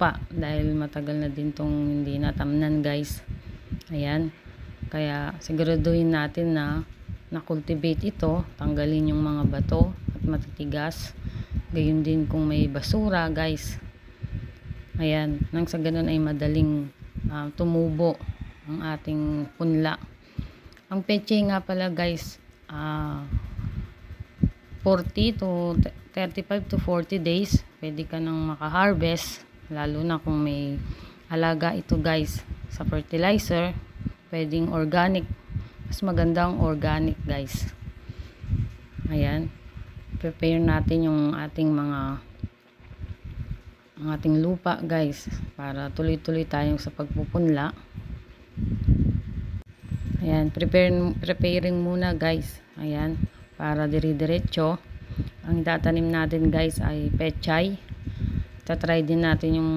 lupa dahil matagal na din tong hindi natamnan guys. Ayan, kaya siguraduhin natin na na-cultivate ito, tanggalin yung mga bato at matitigas, gayon din kung may basura guys. Ayan, nang sa ganun ay madaling tumubo ang ating punla. Ang peche nga pala guys, 40 to 35 to 40 days pwede ka nang maka-harvest, lalo na kung may alaga ito guys. Sa fertilizer, pwedeng organic, mas magandang organic guys. Ayan, prepare natin yung ating lupa guys para tuloy-tuloy tayong sa pagpupunla. Ayan, preparing muna guys. Ayan, para dire-diretso. Ang tatanim natin guys ay pechay. Tatry din natin yung